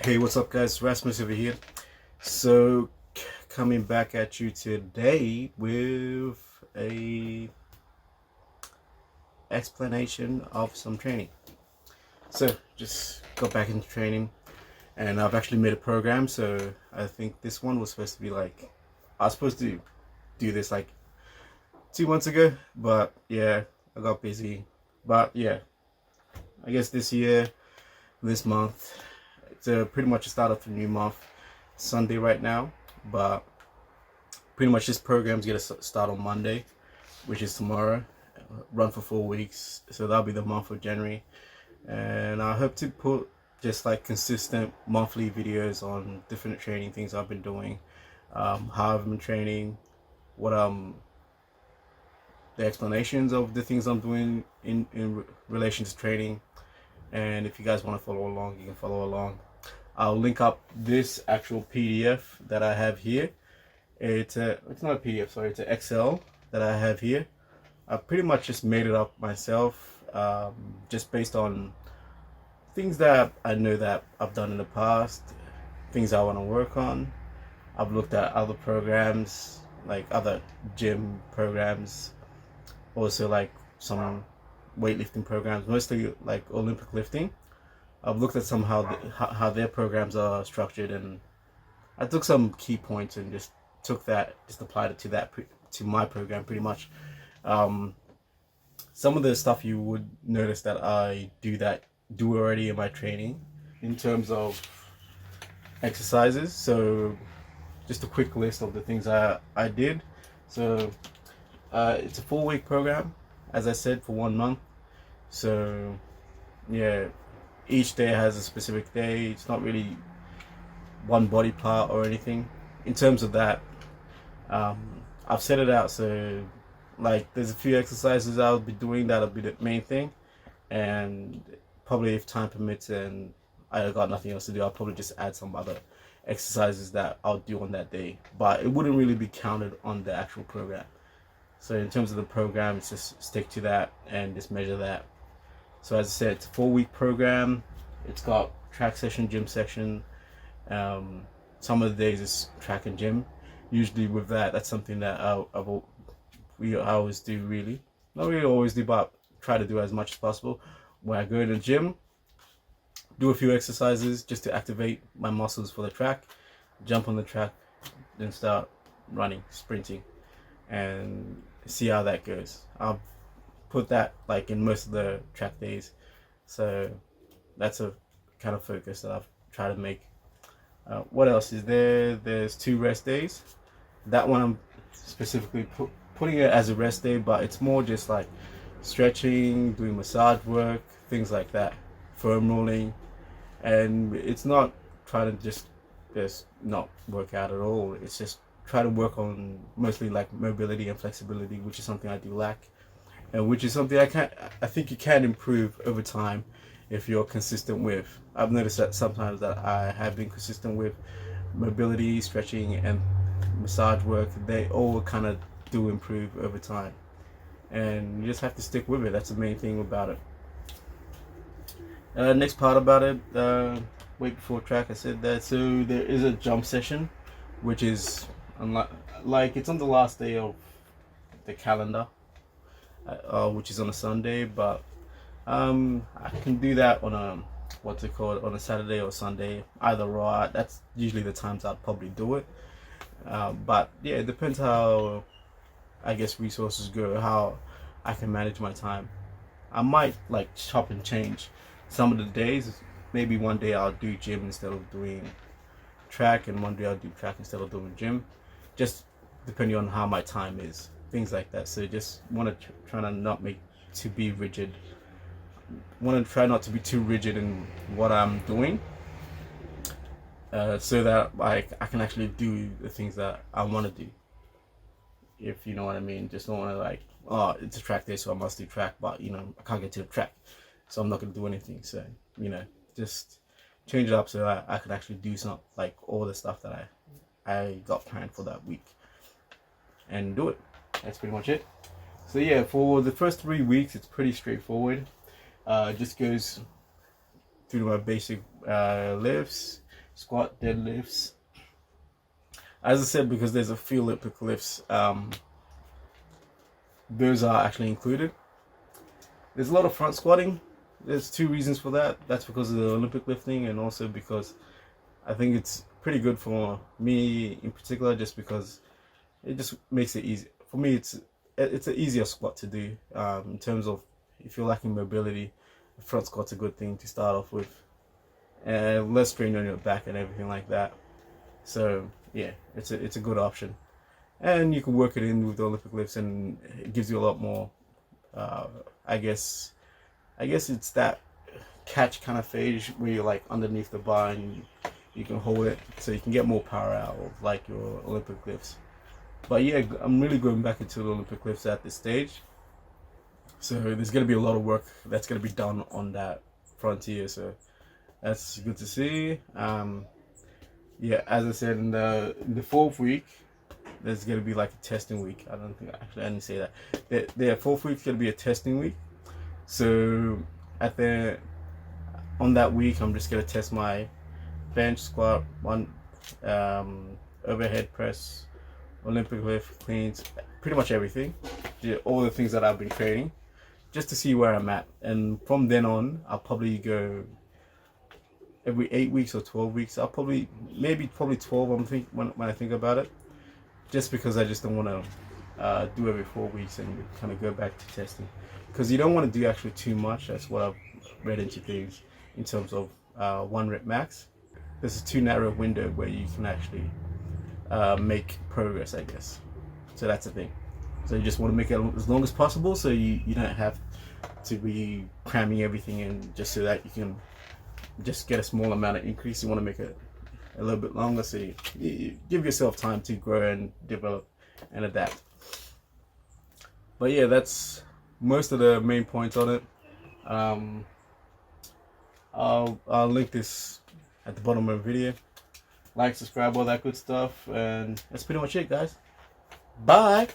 Hey, what's up, guys? Rasmus over here. So, coming back at you today with a explanation of some training. So, just got back into training, and I've actually made a program. So, I think this one was supposed to be like I was supposed to do this like 2 months ago, but yeah, I got busy. But yeah, I guess this month, it's pretty much a start of the new month. Sunday right now, but pretty much this program's gonna start on Monday, which is tomorrow. Run for 4 weeks, so that'll be the month of January, and I hope to put just like consistent monthly videos on different training things I've been doing, how I've been training, what the explanations of the things I'm doing in relation to training, and if you guys want to follow along, you can follow along. I'll link up this actual PDF that I have here. It's not a PDF, sorry, it's an Excel that I have here. I pretty much just made it up myself, just based on things that I know that I've done in the past, things I want to work on. I've looked at other programs, like other gym programs, also like some weightlifting programs, mostly like Olympic lifting. I've looked at how their programs are structured, and I took some key points and just applied it to my program pretty much. Um, some of the stuff you would notice that I do already in my training in terms of exercises. So just a quick list of the things I did. So it's a 4 week program, as I said, for 1 month. So yeah, each day has a specific day. It's not really one body part or anything. In terms of that, I've set it out so like there's a few exercises I'll be doing that'll be the main thing, and probably if time permits and I got nothing else to do, I'll probably just add some other exercises that I'll do on that day, but it wouldn't really be counted on the actual program. So in terms of the program, it's just stick to that and just measure that. So as I said, it's a 4 week program. It's got track session, gym section. Some of the days it's track and gym. Usually with that, that's something that I always do, really. Not really always do, but try to do as much as possible. When I go to the gym, do a few exercises just to activate my muscles for the track, jump on the track, then start running, sprinting, and see how that goes. I'll put that like in most of the track days. So that's a kind of focus that I've tried to make. What else is there? There's 2 rest days. That one I'm specifically putting it as a rest day, but it's more just like stretching, doing massage work, things like that, foam rolling, and it's not trying to just not work out at all. It's just try to work on mostly like mobility and flexibility, which is something I do lack, and which is something I think you can improve over time if you're consistent with. I've noticed that sometimes that I have been consistent with mobility, stretching, and massage work. They all kind of do improve over time, and you just have to stick with it. That's the main thing about it. Next part about it, wait before track, I said that. So there is a jump session, which is like it's on the last day of the calendar, which is on a Sunday, but I can do that on a on a Saturday or Sunday, either or. That's usually the times I'd probably do it. But yeah, it depends how I guess resources go, how I can manage my time. I might like chop and change some of the days. Maybe one day I'll do gym instead of doing track, and one day I'll do track instead of doing gym. Just depending on how my time is, things like that. So just want to try to not make to be rigid. Want to try not to be too rigid in what I'm doing, so that like I can actually do the things that I want to do. If you know what I mean. Just don't want to like, oh, it's a track day, so I must do track, but I can't get to the track, so I'm not going to do anything. So just change it up so that I can actually do some like all the stuff that I got planned for that week, and do it. That's pretty much it. So yeah, for the first 3 weeks, it's pretty straightforward. It just goes through my basic lifts, squat, deadlifts. As I said, because there's a few Olympic lifts, those are actually included. There's a lot of front squatting. There's two reasons for that. That's because of the Olympic lifting, and also because I think it's pretty good for me in particular, just because it just makes it easy. For me, it's an easier squat to do in terms of if you're lacking mobility. Front squat's a good thing to start off with, and less strain on your back and everything like that. So yeah, it's a good option, and you can work it in with the Olympic lifts, and it gives you a lot more. I guess it's that catch kind of phase where you're like underneath the bar and you can hold it, so you can get more power out of like your Olympic lifts. But yeah, I'm really going back into the Olympic lifts at this stage. So there's going to be a lot of work that's going to be done on that frontier. So that's good to see. Yeah, as I said, in the 4th week, there's going to be like a testing week. I didn't say that. The 4th week's going to be a testing week. So on that week, I'm just going to test my bench, squat, overhead press, Olympic lift, cleans, pretty much everything. All the things that I've been training, just to see where I'm at. And from then on, I'll probably go every 8 weeks or 12 weeks. I'll probably 12. When I think about it, just because I just don't want to do every 4 weeks and kind of go back to testing, because you don't want to do actually too much. That's what I've read into things in terms of 1 rep max. There's a too narrow window where you can actually make progress, I guess. So that's the thing. So you just want to make it as long as possible, so you don't have to be cramming everything in just so that you can just get a small amount of increase. You want to make it a little bit longer, so you give yourself time to grow and develop and adapt. But yeah, that's most of the main points on it. I'll link this at the bottom of the video. Like, subscribe, all that good stuff, and that's pretty much it, guys. Bye.